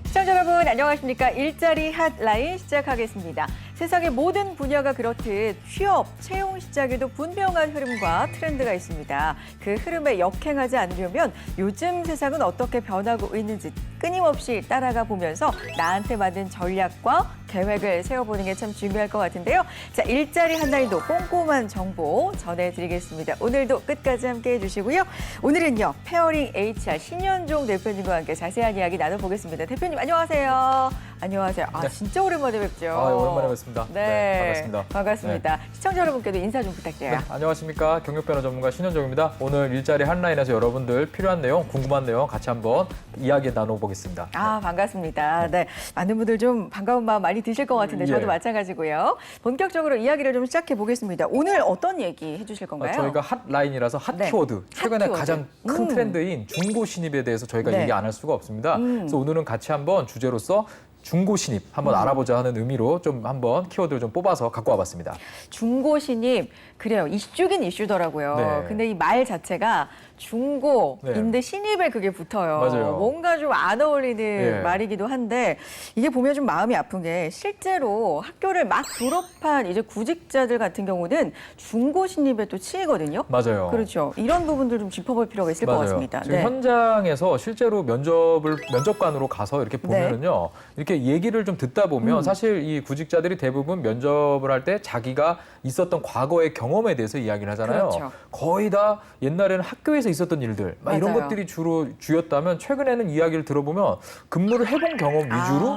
시청자 여러분 안녕하십니까? 일자리 핫라인 시작하겠습니다. 세상의 모든 분야가 그렇듯 취업, 채용 시작에도 분명한 흐름과 트렌드가 있습니다. 그 흐름에 역행하지 않으려면 요즘 세상은 어떻게 변하고 있는지 끊임없이 따라가 보면서 나한테 맞는 전략과 계획을 세워보는 게 참 중요할 것 같은데요. 자, 일자리 핫라인도 꼼꼼한 정보 전해드리겠습니다. 오늘도 끝까지 함께해 주시고요. 오늘은요, 페어링 HR 신현종 대표님과 함께 자세한 이야기 나눠보겠습니다. 대표님 안녕하세요. 안녕하세요. 네. 진짜 오랜만에 뵙죠. 오랜만에 뵙습니다. 네, 반갑습니다. 반갑습니다. 네. 시청자 여러분께도 인사 좀 부탁드려요. 네, 안녕하십니까. 경력 변호 전문가 신현종입니다. 오늘 일자리 핫라인에서 여러분들 필요한 내용, 궁금한 내용 같이 한번 이야기 나눠보겠습니다. 반갑습니다. 네, 많은 분들 좀 반가운 마음 많이 드실 것 같은데 저도 예. 마찬가지고요. 본격적으로 이야기를 좀 시작해 보겠습니다. 오늘 어떤 얘기 해주실 건가요? 저희가 핫라인이라서 핫 네. 키워드, 최근에 핫 키워드. 가장 큰 트렌드인 중고 신입에 대해서 저희가 네. 얘기 안 할 수가 없습니다. 그래서 오늘은 같이 한번 주제로서 중고 신입 한번 알아보자 하는 의미로 좀 한번 키워드를 좀 뽑아서 갖고 와봤습니다. 중고 신입, 그래요. 이슈긴 이슈더라고요. 네. 근데 이 말 자체가 중고인데 신입에 그게 붙어요. 맞아요. 뭔가 좀 안 어울리는 예. 말이기도 한데 이게 보면 좀 마음이 아픈 게 실제로 학교를 막 졸업한 이제 구직자들 같은 경우는 중고 신입에 또 치이거든요. 맞아요. 그렇죠. 이런 부분들 좀 짚어볼 필요가 있을 것 맞아요. 같습니다. 지금 네. 현장에서 실제로 면접관으로 가서 이렇게 보면은요, 이렇게 얘기를 좀 듣다 보면 사실 이 구직자들이 대부분 면접을 할 때 자기가 있었던 과거의 경험에 대해서 이야기를 하잖아요. 그렇죠. 거의 다 옛날에는 학교에서 있었던 일들, 막 이런 맞아요. 것들이 주로 주였다면 최근에는 이야기를 들어보면 근무를 해본 경험 위주로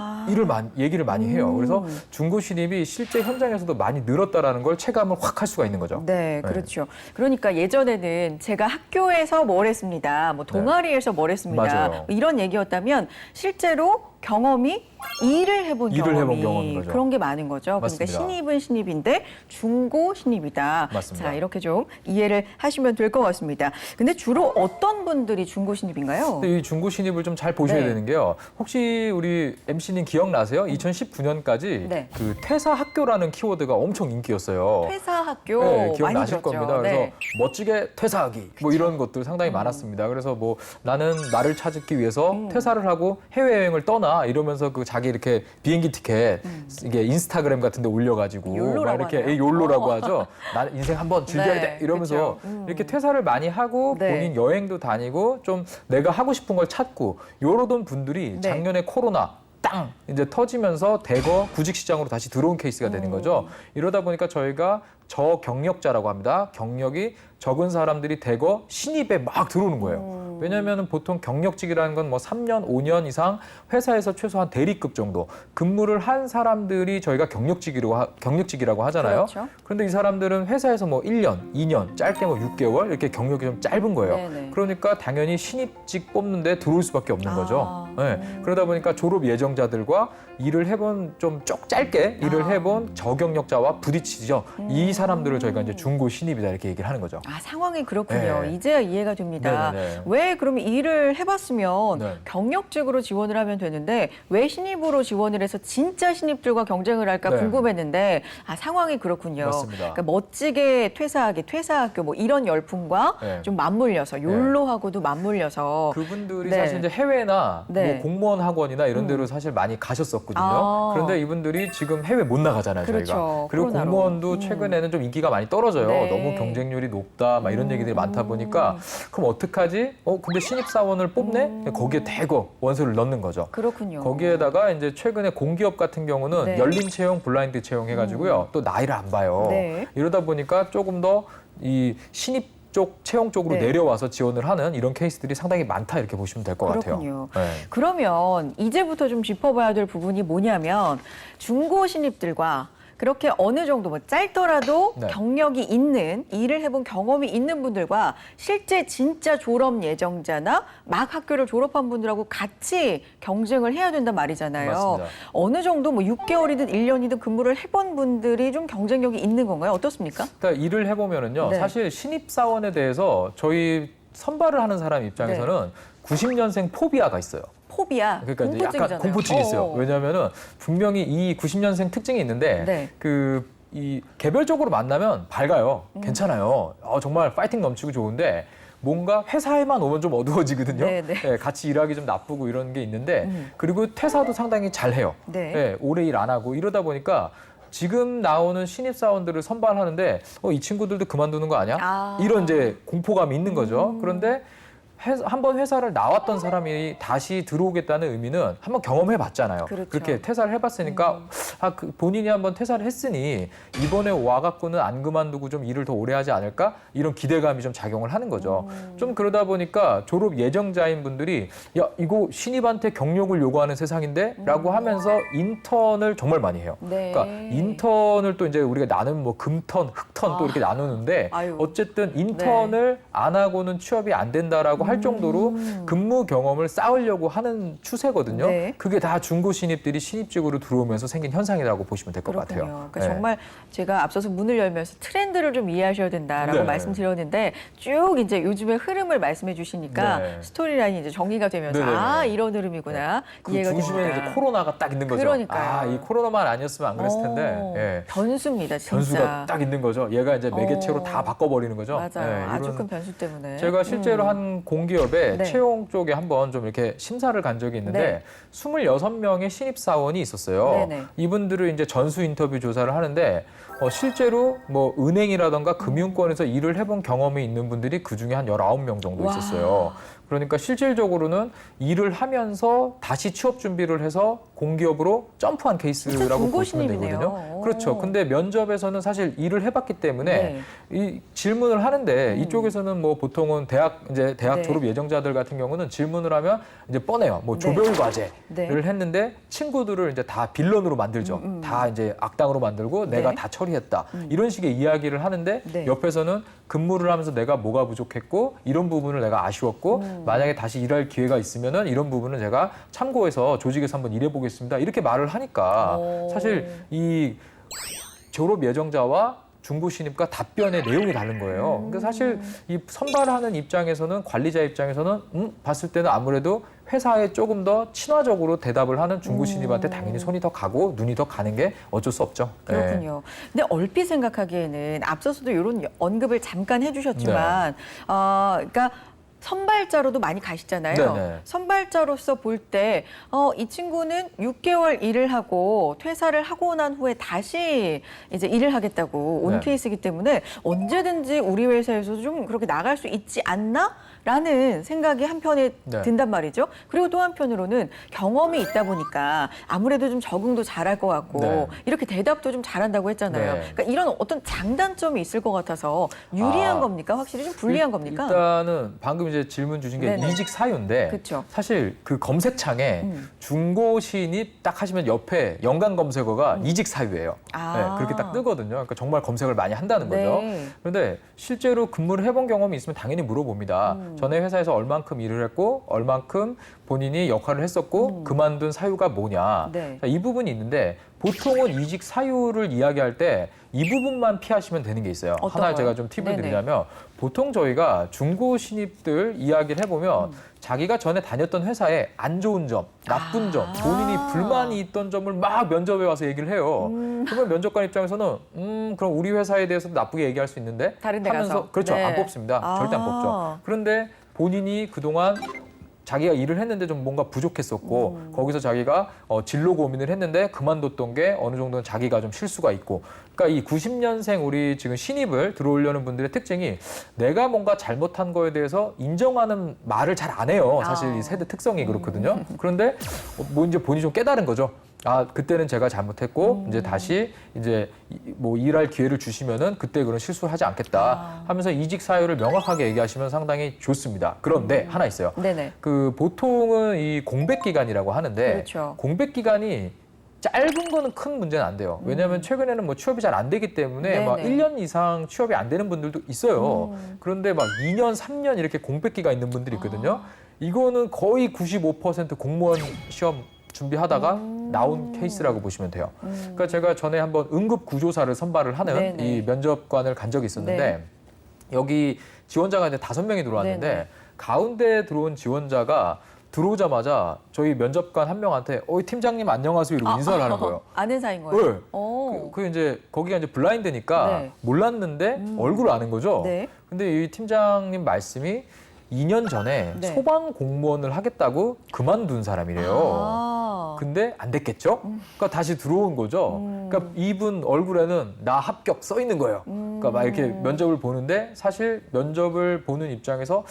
얘기를 많이 해요. 그래서 중고 신입이 실제 현장에서도 많이 늘었다라는 걸 체감을 확 할 수가 있는 거죠. 네, 그렇죠. 그러니까 예전에는 제가 학교에서 뭘 했습니다, 뭐 동아리에서 뭘 했습니다, 맞아요. 이런 얘기였다면 실제로 경험이 일을 해본 경험인 거죠. 그런 게 많은 거죠. 맞습니다. 그러니까 신입은 신입인데 중고 신입이다. 맞습니다. 자, 이렇게 좀 이해를 하시면 될 것 같습니다. 근데 주로 어떤 분들이 중고 신입인가요? 근데 이 중고 신입을 좀 잘 보셔야 네. 되는 게요. 혹시 우리 MC님 기억나세요? 2019년까지 네. 그 퇴사 학교라는 키워드가 엄청 인기였어요. 퇴사 학교 네, 많이 기억나실 들었죠. 겁니다. 그래서 네. 멋지게 퇴사하기 뭐 이런 것들 상당히 많았습니다. 그래서 뭐 나는 나를 찾기 위해서 퇴사를 하고 해외여행을 떠나 이러면서 그 자기 이렇게 비행기 티켓 이게 인스타그램 같은 데 올려가지고 욜로라고 막 이렇게 하나요? ոլ로라고 하죠. 나는 인생 한번 즐겨야 네, 돼 이러면서 이렇게 퇴사를 많이 하고 네. 본인 여행도 다니고 좀 내가 하고 싶은 걸 찾고 요러던 분들이 네. 작년에 코로나 땅 이제 터지면서 대거 구직 시장으로 다시 들어온 케이스가 되는 거죠. 이러다 보니까 저희가 저경력자라고 합니다. 경력이 적은 사람들이 대거 신입에 막 들어오는 거예요. 왜냐하면 보통 경력직이라는 건 뭐 3년, 5년 이상 회사에서 최소한 대리급 정도 근무를 한 사람들이 저희가 경력직이라고 하잖아요. 그렇죠. 그런데 이 사람들은 회사에서 뭐 1년, 2년, 짧게 뭐 6개월 이렇게 경력이 좀 짧은 거예요. 네네. 그러니까 당연히 신입직 뽑는데 들어올 수밖에 없는 거죠. 아. 네. 그러다 보니까 졸업 예정자들과 일을 해본 좀 짧게 일을 해본 저경력자와 부딪히죠. 이 사람들을 저희가 이제 중고 신입이다 이렇게 얘기를 하는 거죠. 상황이 그렇군요. 네. 이제야 이해가 됩니다. 네네네. 왜 그러면 일을 해봤으면 네. 경력직으로 지원을 하면 되는데 왜 신입으로 지원을 해서 진짜 신입들과 경쟁을 할까 네. 궁금했는데 상황이 그렇군요. 맞습니다. 그러니까 멋지게 퇴사하기, 퇴사학교 뭐 이런 열풍과 네. 좀 맞물려서 욜로하고도 맞물려서 그분들이 네. 사실 이제 해외나 네. 뭐 공무원 학원이나 이런 데로 사실 많이 가셨었거든요. 아. 그런데 이분들이 지금 해외 못 나가잖아요, 그렇죠. 저희가. 그리고 코로나로. 공무원도 최근에는 좀 인기가 많이 떨어져요. 네. 너무 경쟁률이 높다, 막 이런 얘기들이 많다 보니까 그럼 어떡하지? 근데 신입사원을 뽑네? 거기에 대거 원서를 넣는 거죠. 그렇군요. 거기에다가 이제 최근에 공기업 같은 경우는 네. 열린 채용, 블라인드 채용 해가지고요. 또 나이를 안 봐요. 네. 이러다 보니까 조금 더 이 신입 쪽 채용 쪽으로 네. 내려와서 지원을 하는 이런 케이스들이 상당히 많다 이렇게 보시면 될 것 같아요. 그렇군요. 네. 그러면 이제부터 좀 짚어봐야 될 부분이 뭐냐면 중고 신입들과 그렇게 어느 정도 뭐 짧더라도 네. 경력이 있는, 일을 해본 경험이 있는 분들과 실제 진짜 졸업 예정자나 막 학교를 졸업한 분들하고 같이 경쟁을 해야 된단 말이잖아요. 맞습니다. 어느 정도 뭐 6개월이든 1년이든 근무를 해본 분들이 좀 경쟁력이 있는 건가요? 어떻습니까? 그러니까 일을 해보면은요, 네. 사실 신입사원에 대해서 저희 선발을 하는 사람 입장에서는 90년생 포비아가 있어요. 포비아, 그러니까 이제 공포증이잖아요. 약간 공포증이 있어요. 어어. 왜냐하면은 분명히 이 90년생 특징이 있는데 네. 이 개별적으로 만나면 밝아요. 괜찮아요. 정말 파이팅 넘치고 좋은데 뭔가 회사에만 오면 좀 어두워지거든요. 네네. 예, 같이 일하기 좀 나쁘고 이런 게 있는데 그리고 퇴사도 상당히 잘해요. 네. 예, 오래 일 안 하고 이러다 보니까 지금 나오는 신입사원들을 선발하는데 이 친구들도 그만두는 거 아니야? 아. 이런 이제 공포감이 있는 거죠. 그런데 한번 회사를 나왔던 사람이 다시 들어오겠다는 의미는 한번 경험해 봤잖아요. 그렇죠. 그렇게 퇴사를 해봤으니까 본인이 한번 퇴사를 했으니 이번에 와갖고는 안 그만두고 좀 일을 더 오래 하지 않을까? 이런 기대감이 좀 작용을 하는 거죠. 좀 그러다 보니까 졸업 예정자인 분들이 야, 이거 신입한테 경력을 요구하는 세상인데? 라고 하면서 인턴을 정말 많이 해요. 네. 그러니까 인턴을 또 이제 우리가 나누면 뭐 금턴, 흑턴 또 이렇게 나누는데 아유. 어쨌든 인턴을 안 하고는 취업이 안 된다라고 할 정도로 근무 경험을 쌓으려고 하는 추세거든요. 네. 그게 다 중고 신입들이 신입직으로 들어오면서 생긴 현상이라고 보시면 될 것 그렇군요. 같아요. 그러니까 네. 정말 제가 앞서서 문을 열면서 트렌드를 좀 이해하셔야 된다라고 네. 말씀드렸는데 쭉 이제 요즘의 흐름을 말씀해 주시니까 네. 스토리라인이 이제 정리가 되면서 네네네. 아 이런 흐름이구나 그 이해가 중심에는 됩니다. 이제 코로나가 딱 있는 거죠. 그러니까요. 아, 이 코로나만 아니었으면 안 그랬을 텐데. 오, 예. 변수입니다, 진짜. 변수가 딱 있는 거죠. 얘가 이제 매개체로 다 바꿔버리는 거죠. 맞아요. 예, 아주 이런 큰 변수 때문에. 제가 실제로 한 공기업에 네. 채용 쪽에 한번 좀 이렇게 심사를 간 적이 있는데 네. 26명의 신입사원이 있었어요. 네네. 이분들을 이제 전수 인터뷰 조사를 하는데 실제로 뭐 은행이라던가 금융권에서 일을 해본 경험이 있는 분들이 그중에 한 19명 정도 와. 있었어요. 그러니까 실질적으로는 일을 하면서 다시 취업 준비를 해서 공기업으로 점프한 케이스라고 보시면 중고신입이네요. 되거든요. 오. 그렇죠. 근데 면접에서는 사실 일을 해봤기 때문에 네. 이 질문을 하는데 이쪽에서는 뭐 보통은 대학 네. 졸업 예정자들 같은 경우는 질문을 하면 이제 뻔해요. 뭐 네. 조별 과제를 네. 했는데 친구들을 이제 다 빌런으로 만들죠. 다 이제 악당으로 만들고 네. 내가 다 처리했다. 이런 식의 이야기를 하는데 네. 옆에서는 근무를 하면서 내가 뭐가 부족했고 이런 부분을 내가 아쉬웠고 만약에 다시 일할 기회가 있으면은 이런 부분은 제가 참고해서 조직에서 한번 일해보겠습니다. 이렇게 말을 하니까 오. 사실 이 졸업 예정자와 중고 신입과 답변의 내용이 다른 거예요. 그러니까 사실 이 선발하는 입장에서는 관리자 입장에서는 봤을 때는 아무래도 회사에 조금 더 친화적으로 대답을 하는 중고 신입한테 당연히 손이 더 가고 눈이 더 가는 게 어쩔 수 없죠. 네. 그렇군요. 근데 얼핏 생각하기에는 앞서서도 이런 언급을 잠깐 해주셨지만, 그러니까 선발자로도 많이 가시잖아요. 네네. 선발자로서 볼 때, 이 친구는 6개월 일을 하고 퇴사를 하고 난 후에 다시 이제 일을 하겠다고 온 네. 케이스이기 때문에 언제든지 우리 회사에서도 좀 그렇게 나갈 수 있지 않나? 라는 생각이 한편에 네. 든단 말이죠. 그리고 또 한편으로는 경험이 있다 보니까 아무래도 좀 적응도 잘할 것 같고 네. 이렇게 대답도 좀 잘한다고 했잖아요. 네. 그러니까 이런 어떤 장단점이 있을 것 같아서 유리한 겁니까? 확실히 좀 불리한 겁니까? 일단은 방금 이제 질문 주신 게 네네. 이직 사유인데 그쵸. 사실 그 검색창에 중고 신입 딱 하시면 옆에 연관 검색어가 이직 사유예요. 아. 네, 그렇게 딱 뜨거든요. 그러니까 정말 검색을 많이 한다는 거죠. 네. 그런데 실제로 근무를 해본 경험이 있으면 당연히 물어봅니다. 전에 회사에서 얼만큼 일을 했고 얼만큼 본인이 역할을 했었고 그만둔 사유가 뭐냐. 네. 자, 이 부분이 있는데 보통은 이직 사유를 이야기할 때 이 부분만 피하시면 되는 게 있어요. 어떤 하나 거요? 제가 좀 팁을 네네. 드리자면 보통 저희가 중고 신입들 이야기를 해보면 자기가 전에 다녔던 회사에 안 좋은 점, 나쁜 점, 본인이 불만이 있던 점을 막 면접에 와서 얘기를 해요. 그러면 면접관 입장에서는 그럼 우리 회사에 대해서도 나쁘게 얘기할 수 있는데 다른 데 하면서 가서. 그렇죠. 네. 안 뽑습니다. 절대 안 뽑죠. 그런데 본인이 그동안 자기가 일을 했는데 좀 뭔가 부족했었고 거기서 자기가 진로 고민을 했는데 그만뒀던 게 어느 정도는 자기가 좀 실수가 있고 그러니까 이 90년생 우리 지금 신입을 들어오려는 분들의 특징이 내가 뭔가 잘못한 거에 대해서 인정하는 말을 잘 안 해요. 사실 이 세대 특성이 그렇거든요. 그런데 뭐 이제 본인이 좀 깨달은 거죠. 아, 그때는 제가 잘못했고 이제 다시 이제 뭐 일할 기회를 주시면은 그때 그런 실수를 하지 않겠다 하면서 이직 사유를 명확하게 얘기하시면 상당히 좋습니다. 그런데 하나 있어요. 네네. 그 보통은 이 공백 기간이라고 하는데 그렇죠. 공백 기간이 짧은 거는 큰 문제는 안 돼요. 왜냐하면 최근에는 뭐 취업이 잘 안 되기 때문에 네네. 막 1년 이상 취업이 안 되는 분들도 있어요. 그런데 막 2년, 3년 이렇게 공백기가 있는 분들이 있거든요. 이거는 거의 95% 공무원 시험 준비하다가 나온 케이스라고 보시면 돼요. 그러니까 제가 전에 한번 응급 구조사를 선발을 하는 네네. 이 면접관을 간 적이 있었는데 네. 여기 지원자가 이제 5명이 들어왔는데 네네. 가운데 들어온 지원자가 들어오자마자 저희 면접관 한 명한테 팀장님 안녕하세요 이러고 인사를 하는 거예요. 아는 사이인 거예요? 네. 오. 그 이제 거기가 이제 블라인드니까 네. 몰랐는데 얼굴을 아는 거죠. 네. 근데 이 팀장님 말씀이 2년 전에 네. 소방 공무원을 하겠다고 그만둔 사람이래요. 아. 근데 안 됐겠죠? 그러니까 다시 들어온 거죠. 그러니까 이분 얼굴에는 나 합격 써 있는 거예요. 그러니까 막 이렇게 면접을 보는데 사실 면접을 보는 입장에서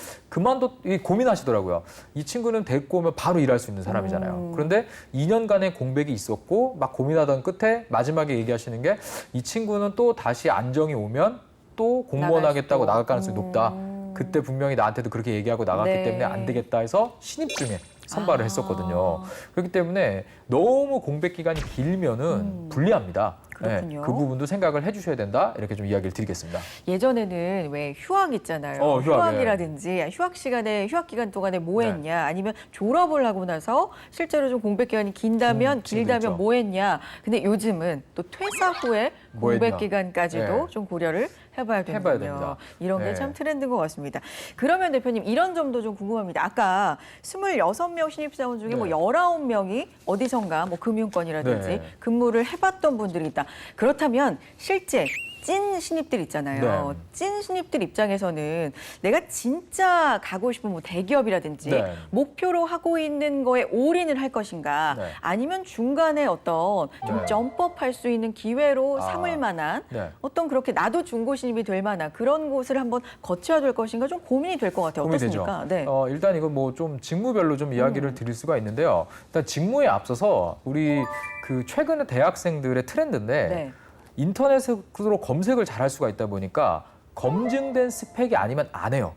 고민하시더라고요. 이 친구는 데리고 오면 바로 일할 수 있는 사람이잖아요. 그런데 2년간의 공백이 있었고 막 고민하던 끝에 마지막에 얘기하시는 게 이 친구는 또 다시 안정이 오면 또 공무원 나갈 하겠다고 수도. 나갈 가능성이 높다. 그때 분명히 나한테도 그렇게 얘기하고 나갔기 네. 때문에 안 되겠다 해서 신입 중에 선발을 아. 했었거든요. 그렇기 때문에 너무 공백 기간이 길면은 불리합니다. 그렇군요. 그 부분도 생각을 해주셔야 된다. 이렇게 좀 이야기를 드리겠습니다. 예전에는 왜 휴학 있잖아요. 휴학, 휴학이라든지 휴학 시간에 휴학 기간 동안에 뭐 네. 했냐 아니면 졸업을 하고 나서 실제로 좀 공백 기간이 길다면 친구도 있죠. 뭐 했냐. 근데 요즘은 또 퇴사 후에 뭐 공백 했냐. 기간까지도 네. 좀 고려를 해봐야 해봐야 되는군요. 됩니다. 이런 게 네. 참 트렌드인 것 같습니다. 그러면 대표님 이런 점도 좀 궁금합니다. 아까 26명 신입사원 중에 뭐 네. 19명이 어디선가 뭐 금융권이라든지 네. 근무를 해봤던 분들이 있다. 그렇다면 실제 찐 신입들 있잖아요. 네. 찐 신입들 입장에서는 내가 진짜 가고 싶은 뭐 대기업이라든지 네. 목표로 하고 있는 거에 올인을 할 것인가 네. 아니면 중간에 어떤 좀 네. 점프할 수 있는 기회로 아. 삼을 만한 네. 어떤 그렇게 나도 중고 신입이 될 만한 그런 곳을 한번 거쳐야 될 것인가 좀 고민이 될 것 같아요. 고민이 어떻습니까? 되죠. 네. 일단 이거 뭐 좀 직무별로 좀 이야기를 드릴 수가 있는데요. 일단 직무에 앞서서 우리 그 최근에 대학생들의 트렌드인데 네. 인터넷으로 검색을 잘할 수가 있다 보니까 검증된 스펙이 아니면 안 해요.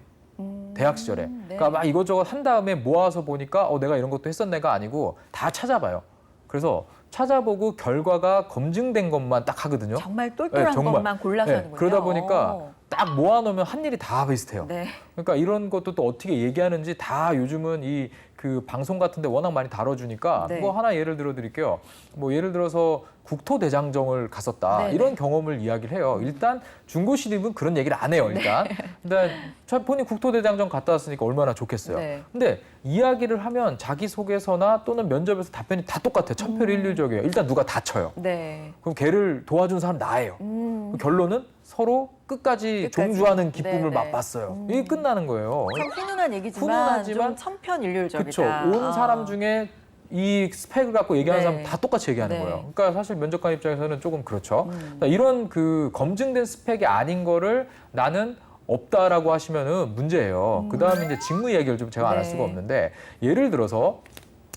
대학 시절에. 네. 그러니까 막 이것저것 한 다음에 모아서 보니까 내가 이런 것도 했었네가 아니고 다 찾아봐요. 그래서 찾아보고 결과가 검증된 것만 딱 하거든요. 정말 똘똘한 네, 정말. 것만 골라서 네, 하는군요. 그러다 보니까 딱 모아놓으면 한 일이 다 비슷해요. 네. 그러니까 이런 것도 또 어떻게 얘기하는지 다 요즘은 이 그 방송 같은데 워낙 많이 다뤄주니까 네. 뭐 하나 예를 들어 드릴게요. 뭐 예를 들어서 국토대장정을 갔었다. 네네. 이런 경험을 이야기를 해요. 일단 중고 신입은 그런 얘기를 안 해요. 일단. 일단 저 본인 국토대장정 갔다 왔으니까 얼마나 좋겠어요. 네. 근데 이야기를 하면 자기소개서나 또는 면접에서 답변이 다 똑같아요. 천편일률적이에요. 일단 누가 다쳐요. 네. 그럼 걔를 도와준 사람 나예요. 그 결론은 서로 끝까지 종주하는 기쁨을 네네. 맛봤어요. 이게 끝나는 거예요. 참 훈훈한 얘기지만 훈훈하지만 좀 천편일률적이다. 그렇죠. 온 사람 중에 이 스펙을 갖고 얘기하는 네. 사람 다 똑같이 얘기하는 네. 거예요. 그러니까 사실 면접관 입장에서는 조금 그렇죠. 그러니까 이런 그 검증된 스펙이 아닌 거를 나는 없다라고 하시면은 문제예요. 그다음에 이제 직무 얘기를 좀 제가 안 할 네. 수가 없는데 예를 들어서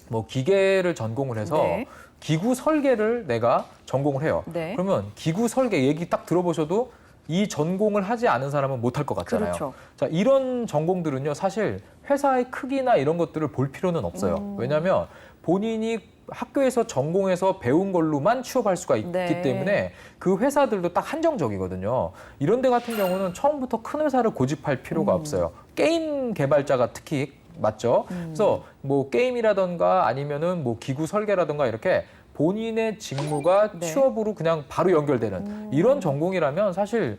뭐 기계를 전공을 해서 네. 기구 설계를 내가 전공을 해요. 네. 그러면 기구 설계 얘기 딱 들어보셔도 이 전공을 하지 않은 사람은 못할 것 같잖아요. 그렇죠. 자, 이런 전공들은요, 사실 회사의 크기나 이런 것들을 볼 필요는 없어요. 왜냐하면 본인이 학교에서 전공해서 배운 걸로만 취업할 수가 있기 네. 때문에 그 회사들도 딱 한정적이거든요. 이런 데 같은 경우는 처음부터 큰 회사를 고집할 필요가 없어요. 게임 개발자가 특히 맞죠? 그래서 뭐 게임이라던가 아니면은 뭐 기구 설계라던가 이렇게 본인의 직무가 네. 취업으로 그냥 바로 연결되는 이런 전공이라면 사실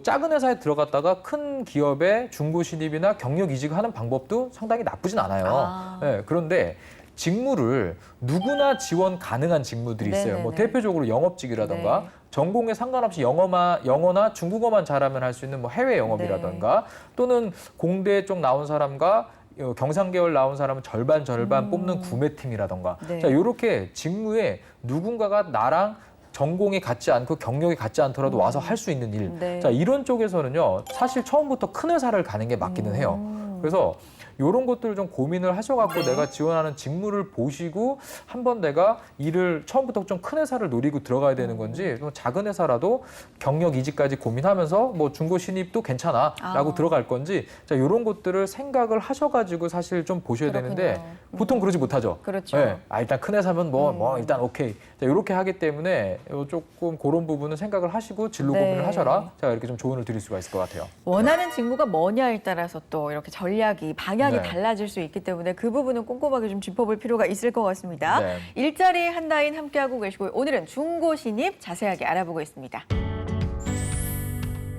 작은 회사에 들어갔다가 큰 기업에 중고 신입이나 경력 이직하는 방법도 상당히 나쁘진 않아요. 아. 네, 그런데 직무를 누구나 지원 가능한 직무들이 있어요. 뭐 네네네. 대표적으로 영업직이라던가 네. 전공에 상관없이 영어나 중국어만 잘하면 할 수 있는 뭐 해외 영업이라던가 또는 공대 쪽 나온 사람과 경상계열 나온 사람은 절반 뽑는 구매팀이라던가 네. 자 이렇게 직무에 누군가가 나랑 전공이 같지 않고 경력이 같지 않더라도 와서 할 수 있는 일. 네. 자 이런 쪽에서는요 사실 처음부터 큰 회사를 가는 게 맞기는 해요. 그래서 이런 것들을 좀 고민을 하셔갖고 내가 지원하는 직무를 보시고 한번 내가 일을 처음부터 좀 큰 회사를 노리고 들어가야 되는 건지 또 작은 회사라도 경력 이직까지 고민하면서 뭐 중고 신입도 괜찮아라고 들어갈 건지 자 이런 것들을 생각을 하셔가지고 사실 좀 보셔야 그렇군요. 되는데 보통 그러지 못하죠. 그렇죠. 네. 일단 큰 회사면 뭐 일단 오케이. 자, 이렇게 하기 때문에 조금 그런 부분은 생각을 하시고 진로 네. 고민을 하셔라. 제가 이렇게 좀 조언을 드릴 수가 있을 것 같아요. 원하는 직무가 뭐냐에 따라서 또 이렇게 전략이 방향이 네. 달라질 수 있기 때문에 그 부분은 꼼꼼하게 좀 짚어볼 필요가 있을 것 같습니다. 네. 일자리 한라인 함께하고 계시고요. 오늘은 중고 신입 자세하게 알아보고 있습니다.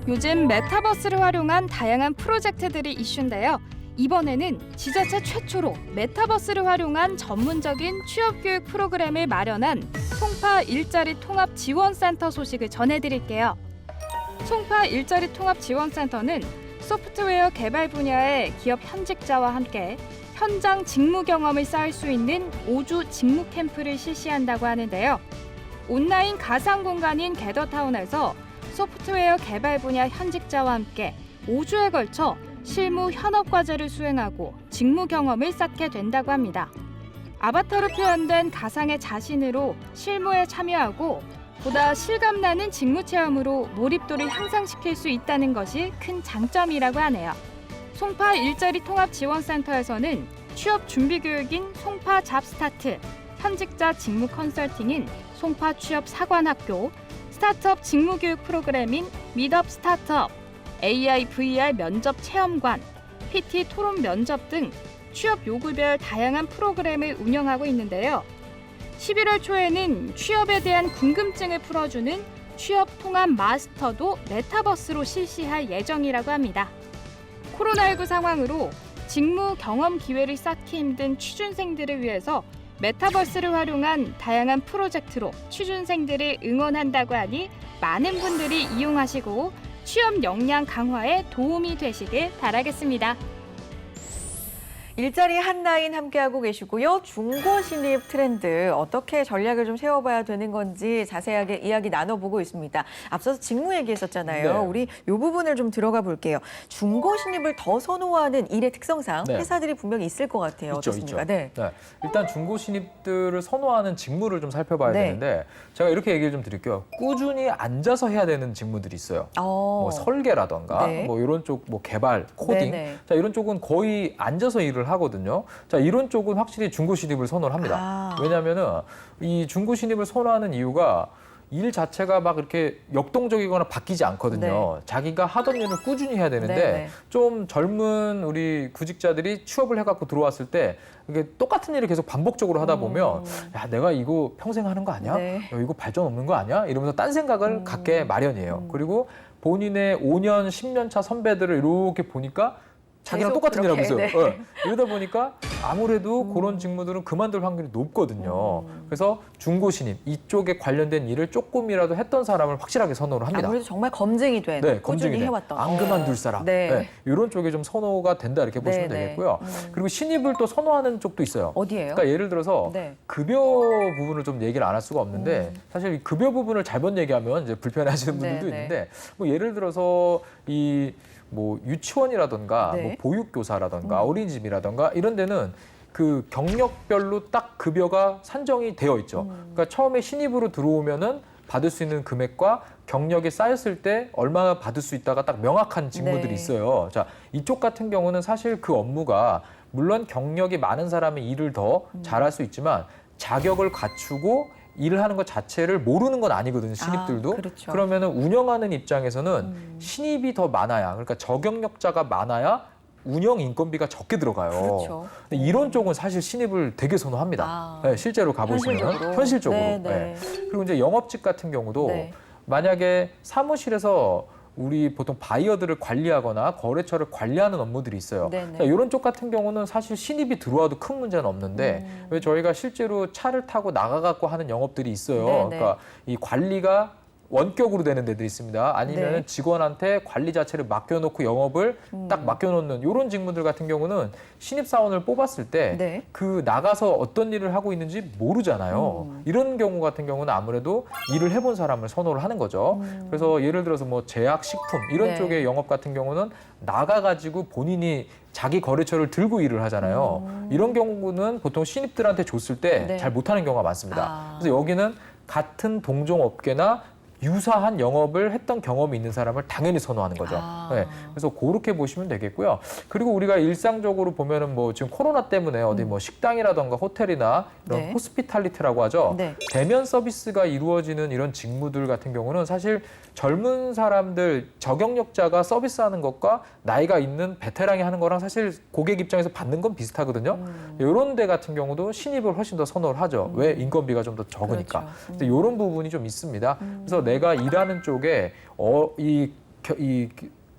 요즘 메타버스를 활용한 다양한 프로젝트들이 이슈인데요. 이번에는 지자체 최초로 메타버스를 활용한 전문적인 취업교육 프로그램을 마련한 송파 일자리 통합 지원센터 소식을 전해드릴게요. 송파 일자리 통합 지원센터는 소프트웨어 개발 분야의 기업 현직자와 함께 현장 직무 경험을 쌓을 수 있는 5주 직무 캠프를 실시한다고 하는데요. 온라인 가상 공간인 게더타운에서 소프트웨어 개발 분야 현직자와 함께 5주에 걸쳐 실무 현업 과제를 수행하고 직무 경험을 쌓게 된다고 합니다. 아바타로 표현된 가상의 자신으로 실무에 참여하고 보다 실감나는 직무 체험으로 몰입도를 향상시킬 수 있다는 것이 큰 장점이라고 하네요. 송파 일자리 통합 지원센터에서는 취업 준비 교육인 송파 잡스타트, 현직자 직무 컨설팅인 송파 취업 사관학교, 스타트업 직무 교육 프로그램인 미덥 스타트업, AI VR 면접 체험관, PT 토론 면접 등 취업 요구별 다양한 프로그램을 운영하고 있는데요. 11월 초에는 취업에 대한 궁금증을 풀어주는 취업 통합 마스터도 메타버스로 실시할 예정이라고 합니다. 코로나19 상황으로 직무 경험 기회를 쌓기 힘든 취준생들을 위해서 메타버스를 활용한 다양한 프로젝트로 취준생들을 응원한다고 하니 많은 분들이 이용하시고 취업 역량 강화에 도움이 되시길 바라겠습니다. 일자리 한라인 함께하고 계시고요. 중고 신입 트렌드 어떻게 전략을 좀 세워봐야 되는 건지 자세하게 이야기 나눠보고 있습니다. 앞서서 직무 얘기했었잖아요. 네. 우리 이 부분을 좀 들어가 볼게요. 중고 신입을 더 선호하는 일의 특성상 네. 회사들이 분명히 있을 것 같아요. 어떻습니까? 네. 일단 중고 신입들을 선호하는 직무를 좀 살펴봐야 네. 되는데 제가 이렇게 얘기를 좀 드릴게요. 꾸준히 앉아서 해야 되는 직무들이 있어요. 어. 뭐 설계라던가 네. 뭐 이런 쪽 뭐 개발, 코딩. 네네. 자, 이런 쪽은 거의 앉아서 일을 하거든요. 자, 이런 쪽은 확실히 중고 신입을 선호를 합니다. 아. 왜냐면은 이 중고 신입을 선호하는 이유가 일 자체가 막 이렇게 역동적이거나 바뀌지 않거든요. 자기가 하던 일을 꾸준히 해야 되는데 네네. 좀 젊은 우리 구직자들이 취업을 해갖고 들어왔을 때 이게 똑같은 일을 계속 반복적으로 하다 보면 야, 내가 이거 평생 하는 거 아니야? 네. 야, 이거 발전 없는 거 아니야? 이러면서 딴 생각을 갖게 마련이에요. 그리고 본인의 5년, 10년 차 선배들을 이렇게 보니까 자기랑 계속 똑같은 일 하고 있어요. 그렇게, 네. 예. 이러다 보니까 아무래도 그런 직무들은 그만둘 확률이 높거든요. 그래서 중고 신입 이쪽에 관련된 일을 조금이라도 했던 사람을 확실하게 선호를 합니다. 아무래도 정말 검증이 된, 네, 꾸준히 검증이 돼. 해왔던. 안 그만둘 사람. 네. 네, 이런 쪽에 좀 선호가 된다 이렇게 보시면 네, 네. 되겠고요. 그리고 신입을 또 선호하는 쪽도 있어요. 어디예요? 그러니까 예를 들어서 네. 급여 부분을 좀 얘기를 안 할 수가 없는데 사실 이 급여 부분을 잘못 얘기하면 이제 불편해하시는 분들도 네, 네. 있는데 뭐 예를 들어서 이 뭐 유치원이라든가 네. 뭐 보육교사라든가 어린이집이라든가 이런 데는 그 경력별로 딱 급여가 산정이 되어 있죠. 그러니까 처음에 신입으로 들어오면은 받을 수 있는 금액과 경력이 쌓였을 때 얼마나 받을 수 있다가 딱 명확한 직무들이 네. 있어요. 자, 이쪽 같은 경우는 사실 그 업무가 물론 경력이 많은 사람이 일을 더 잘할 수 있지만 자격을 갖추고 일을 하는 것 자체를 모르는 건 아니거든요, 신입들도. 아, 그렇죠. 그러면은 운영하는 입장에서는 신입이 더 많아야, 그러니까 저경력자가 많아야 운영 인건비가 적게 들어가요. 그렇죠. 근데 이런 쪽은 사실 신입을 되게 선호합니다. 아. 네, 실제로 가보시면 현실적으로. 네, 네. 네. 그리고 이제 영업직 같은 경우도 네. 만약에 사무실에서 우리 보통 바이어들을 관리하거나 거래처를 관리하는 업무들이 있어요. 네네. 자, 이런 쪽 같은 경우는 사실 신입이 들어와도 큰 문제는 없는데 왜 저희가 실제로 차를 타고 나가갖고 하는 영업들이 있어요. 네네. 그러니까 이 관리가 원격으로 되는 데도 있습니다. 아니면 네. 직원한테 관리 자체를 맡겨놓고 영업을 딱 맡겨놓는 이런 직무들 같은 경우는 신입사원을 뽑았을 때 그 네. 나가서 어떤 일을 하고 있는지 모르잖아요. 이런 경우 같은 경우는 아무래도 일을 해본 사람을 선호를 하는 거죠. 그래서 예를 들어서 뭐 제약, 식품 이런 네. 쪽의 영업 같은 경우는 나가가지고 본인이 자기 거래처를 들고 일을 하잖아요. 이런 경우는 보통 신입들한테 줬을 때 네. 잘 못하는 경우가 많습니다. 아. 그래서 여기는 같은 동종 업계나 유사한 영업을 했던 경험이 있는 사람을 당연히 선호하는 거죠. 아. 네, 그래서 그렇게 보시면 되겠고요. 그리고 우리가 일상적으로 보면은 뭐 지금 코로나 때문에 어디 뭐 식당이라던가 호텔이나 이런 네. 호스피탈리티라고 하죠. 네. 대면 서비스가 이루어지는 이런 직무들 같은 경우는 사실 젊은 사람들 저경력자가 서비스하는 것과 나이가 있는 베테랑이 하는 거랑 사실 고객 입장에서 받는 건 비슷하거든요. 이런 데 같은 경우도 신입을 훨씬 더 선호를 하죠. 왜? 인건비가 좀 더 적으니까. 그렇죠. 근데 이런 부분이 좀 있습니다. 그래서 내가 일하는 쪽에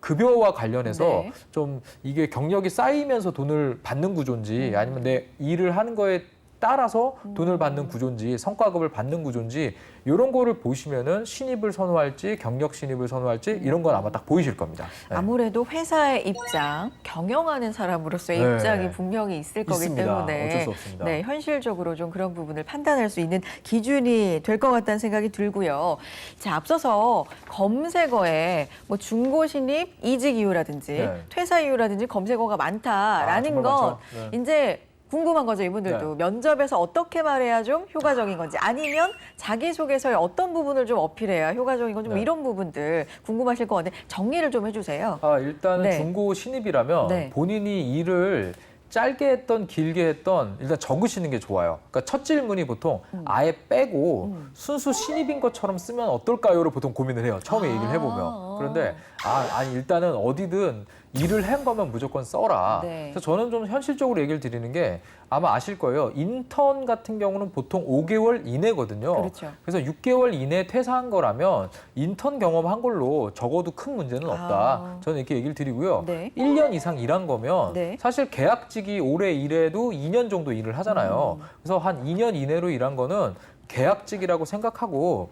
급여와 관련해서 네. 좀 이게 경력이 쌓이면서 돈을 받는 구조인지 아니면 내 일을 하는 거에 따라서 돈을 받는 구조인지 성과급을 받는 구조인지 이런 거를 보시면은 신입을 선호할지 경력 신입을 선호할지 이런 건 아마 딱 보이실 겁니다. 네. 아무래도 회사의 입장, 경영하는 사람으로서의 네. 입장이 분명히 있을 거기 있습니다. 때문에 어쩔 수 없습니다. 네, 현실적으로 좀 그런 부분을 판단할 수 있는 기준이 될 것 같다는 생각이 들고요. 자, 앞서서 검색어에 뭐 중고 신입 이직 이유라든지 네. 퇴사 이유라든지 검색어가 많다라는 정말 건 많죠. 네. 이제 궁금한 거죠, 이분들도. 면접에서 어떻게 말해야 좀 효과적인 건지 아니면 자기소개서에 어떤 부분을 좀 어필해야 효과적인 건지 뭐 네. 이런 부분들 궁금하실 것 같은데 정리를 좀 해주세요. 일단은 네. 중고 신입이라면 네. 본인이 일을 짧게 했던 길게 했던 일단 적으시는 게 좋아요. 그러니까 첫 질문이 보통 아예 빼고 순수 신입인 것처럼 쓰면 어떨까요를 보통 고민을 해요. 처음에 얘기를 해보면. 그런데 아니 일단은 어디든 일을 한 거면 무조건 써라. 네. 그래서 저는 좀 현실적으로 얘기를 드리는 게 아마 아실 거예요. 인턴 같은 경우는 보통 5개월 이내거든요. 그렇죠. 그래서 6개월 이내에 퇴사한 거라면 인턴 경험한 걸로 적어도 큰 문제는 없다. 저는 이렇게 얘기를 드리고요. 네. 1년 이상 일한 거면 네. 사실 계약직이 올해 일해도 2년 정도 일을 하잖아요. 그래서 한 2년 이내로 일한 거는 계약직이라고 생각하고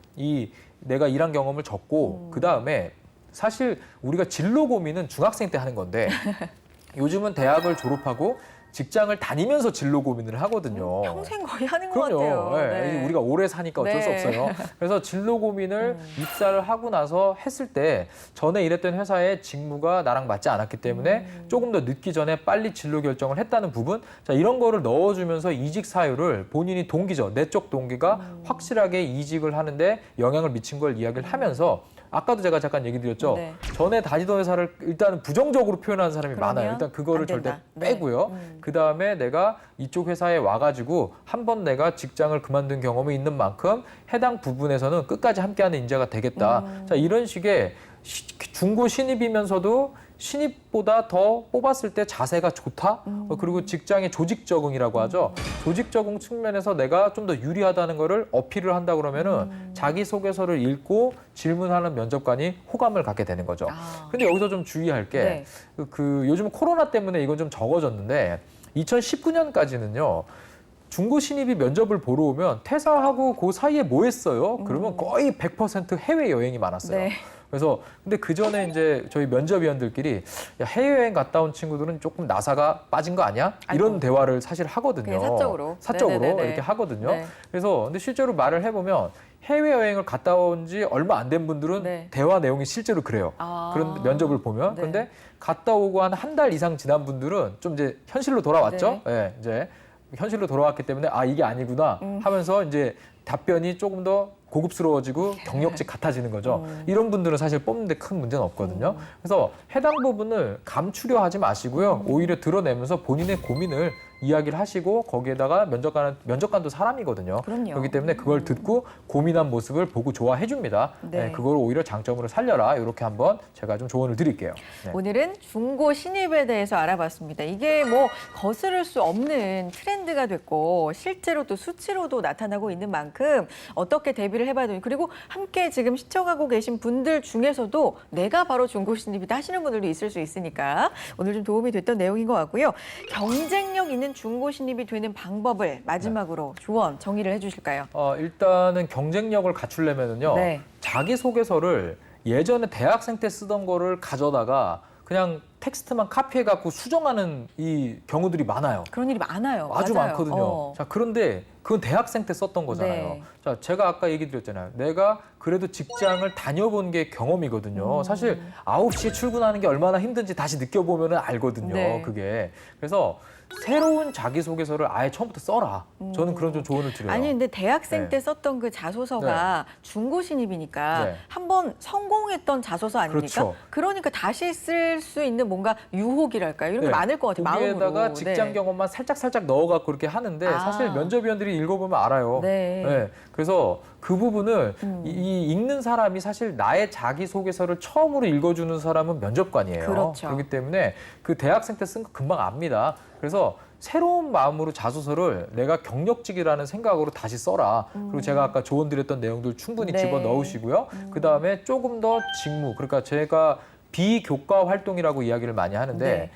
내가 일한 경험을 적고 그다음에 사실 우리가 진로 고민은 중학생 때 하는 건데 요즘은 대학을 졸업하고 직장을 다니면서 진로 고민을 하거든요. 평생 거의 하는 것 같아요. 그럼요. 네. 우리가 오래 사니까 어쩔 수 네. 없어요. 그래서 진로 고민을 입사를 하고 나서 했을 때 전에 일했던 회사의 직무가 나랑 맞지 않았기 때문에 조금 더 늦기 전에 빨리 진로 결정을 했다는 부분, 자 이런 거를 넣어주면서 이직 사유를 본인이 동기죠. 내적 동기가 확실하게 이직을 하는데 영향을 미친 걸 이야기를 하면서 아까도 제가 잠깐 얘기 드렸죠. 네. 전에 다니던 회사를 일단 부정적으로 표현하는 사람이 그러면 많아요. 일단 그거를 안 된다. 절대 네. 빼고요. 그다음에 내가 이쪽 회사에 와가지고 한 번 내가 직장을 그만둔 경험이 있는 만큼 해당 부분에서는 끝까지 함께하는 인재가 되겠다. 자 이런 식의 중고 신입이면서도 신입보다 더 뽑았을 때 자세가 좋다. 그리고 직장의 조직 적응이라고 하죠. 조직 적응 측면에서 내가 좀 더 유리하다는 거를 어필을 한다 그러면은 자기소개서를 읽고 질문하는 면접관이 호감을 갖게 되는 거죠. 근데 여기서 좀 주의할 게 네. 요즘 코로나 때문에 이건 좀 적어졌는데 2019년까지는요. 중고 신입이 면접을 보러 오면 퇴사하고 그 사이에 뭐 했어요? 그러면 거의 100% 해외 여행이 많았어요. 네. 그래서 근데 그 전에 이제 저희 면접위원들끼리 야, 해외여행 갔다 온 친구들은 조금 나사가 빠진 거 아니야? 이런 아이고. 대화를 사실 하거든요. 그냥 사적으로. 네네네네. 이렇게 하거든요. 네. 그래서 근데 실제로 말을 해보면 해외여행을 갔다 온 지 얼마 안 된 분들은 네. 대화 내용이 실제로 그래요. 그런 면접을 보면. 네. 근데 갔다 오고 한 달 이상 지난 분들은 좀 이제 현실로 돌아왔죠. 네, 이제 현실로 돌아왔기 때문에 이게 아니구나 하면서 이제 답변이 조금 더 고급스러워지고 경력직 같아지는 거죠. 이런 분들은 사실 뽑는데 큰 문제는 없거든요. 그래서 해당 부분을 감추려 하지 마시고요. 오히려 드러내면서 본인의 고민을 이야기를 하시고 거기에다가 면접관도 사람이거든요. 그럼요. 그렇기 때문에 그걸 듣고 고민한 모습을 보고 좋아해 줍니다. 네. 네, 그걸 오히려 장점으로 살려라. 이렇게 한번 제가 좀 조언을 드릴게요. 네. 오늘은 중고 신입에 대해서 알아봤습니다. 이게 뭐 거스를 수 없는 트렌드가 됐고 실제로 또 수치로도 나타나고 있는 만큼 어떻게 대비를 해봐야 되는지 그리고 함께 지금 시청하고 계신 분들 중에서도 내가 바로 중고 신입이다 하시는 분들도 있을 수 있으니까 오늘 좀 도움이 됐던 내용인 것 같고요. 경쟁력 있는 중고 신입이 되는 방법을 마지막으로 조언 정의를 해주실까요? 일단은 경쟁력을 갖추려면은요. 네. 자기소개서를 예전에 대학생 때 쓰던 거를 가져다가 그냥 텍스트만 카피해갖고 수정하는 이 경우들이 많아요. 그런 일이 많아요. 아주 맞아요. 많거든요. 자, 그런데 그건 대학생 때 썼던 거잖아요. 네. 자, 제가 아까 얘기 드렸잖아요. 내가 그래도 직장을 다녀본 게 경험이거든요. 사실 9시에 출근하는 게 얼마나 힘든지 다시 느껴보면 알거든요. 네. 그게. 그래서 새로운 자기소개서를 아예 처음부터 써라. 저는 그런 좀 조언을 드려요. 아니 근데 대학생 네. 때 썼던 그 자소서가 중고 신입이니까 네. 한번 성공했던 자소서 아닙니까? 그렇죠. 그러니까 다시 쓸 수 있는 뭔가 유혹이랄까요? 이런 게 네. 많을 것 같아요. 거기에다가 마음으로. 직장 네. 경험만 살짝 넣어갖고 그렇게 하는데 아. 사실 면접위원들이 읽어보면 알아요. 네. 그래서 그 부분을 이 읽는 사람이 사실 나의 자기소개서를 처음으로 읽어주는 사람은 면접관이에요. 그렇죠. 그렇기 때문에 그 대학생 때 쓴 거 금방 압니다. 그래서 새로운 마음으로 자소서를 내가 경력직이라는 생각으로 다시 써라. 그리고 제가 아까 조언 드렸던 내용들 충분히 네. 집어넣으시고요. 그다음에 조금 더 직무, 그러니까 제가 비교과 활동이라고 이야기를 많이 하는데 네.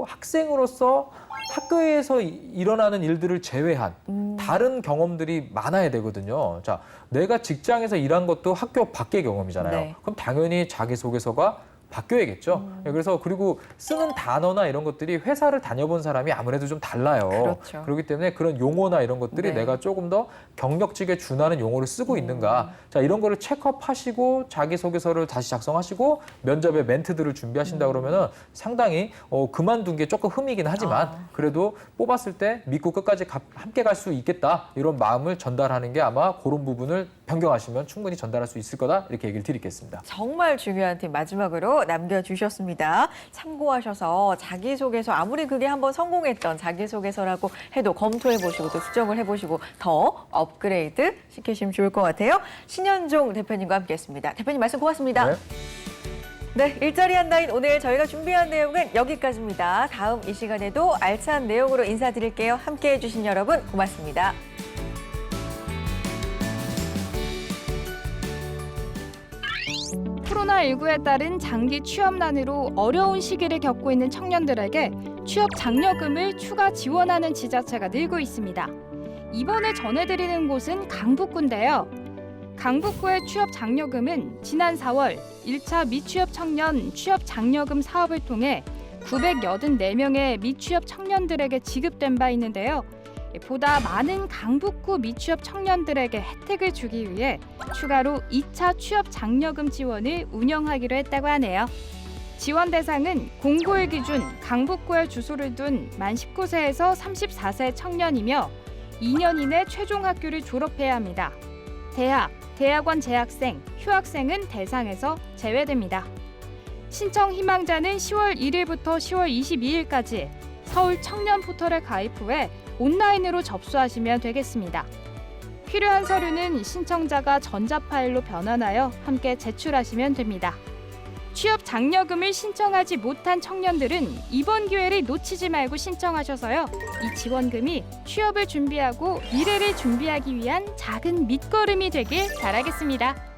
학생으로서 학교에서 일어나는 일들을 제외한 다른 경험들이 많아야 되거든요. 자, 내가 직장에서 일한 것도 학교 밖의 경험이잖아요. 네. 그럼 당연히 자기소개서가 바뀌어야겠죠. 그래서 그리고 쓰는 단어나 이런 것들이 회사를 다녀본 사람이 아무래도 좀 달라요. 그렇죠. 그렇기 때문에 그런 용어나 이런 것들이 네. 내가 조금 더 경력직에 준하는 용어를 쓰고 있는가. 자, 이런 거를 체크업하시고 자기소개서를 다시 작성하시고 면접에 멘트들을 준비하신다 그러면은 상당히 그만둔 게 조금 흠이긴 하지만 그래도 뽑았을 때 믿고 끝까지 함께 갈 수 있겠다. 이런 마음을 전달하는 게 아마 그런 부분을 변경하시면 충분히 전달할 수 있을 거다. 이렇게 얘기를 드리겠습니다. 정말 중요한 팁 마지막으로 남겨주셨습니다. 참고하셔서 자기소개서 아무리 그게 한번 성공했던 자기소개서라고 해도 검토해보시고 또 수정을 해보시고 더 업그레이드 시키시면 좋을 것 같아요. 신현종 대표님과 함께했습니다. 대표님 말씀 고맙습니다. 네. 네, 일자리 한라인 오늘 저희가 준비한 내용은 여기까지입니다. 다음 이 시간에도 알찬 내용으로 인사드릴게요. 함께해 주신 여러분 고맙습니다. 코로나19에 따른 장기 취업난으로 어려운 시기를 겪고 있는 청년들에게 취업 장려금을 추가 지원하는 지자체가 늘고 있습니다. 이번에 전해드리는 곳은 강북구인데요. 강북구의 취업 장려금은 지난 4월 1차 미취업 청년 취업 장려금 사업을 통해 984명의 미취업 청년들에게 지급된 바 있는데요. 보다 많은 강북구 미취업 청년들에게 혜택을 주기 위해 추가로 2차 취업 장려금 지원을 운영하기로 했다고 하네요. 지원 대상은 공고일 기준 강북구에 주소를 둔 만 19세에서 34세 청년이며 2년 이내 최종 학교를 졸업해야 합니다. 대학, 대학원 재학생, 휴학생은 대상에서 제외됩니다. 신청 희망자는 10월 1일부터 10월 22일까지 서울 청년 포털에 가입 후에 온라인으로 접수하시면 되겠습니다. 필요한 서류는 신청자가 전자파일로 변환하여 함께 제출하시면 됩니다. 취업 장려금을 신청하지 못한 청년들은 이번 기회를 놓치지 말고 신청하셔서요. 이 지원금이 취업을 준비하고 미래를 준비하기 위한 작은 밑거름이 되길 바라겠습니다.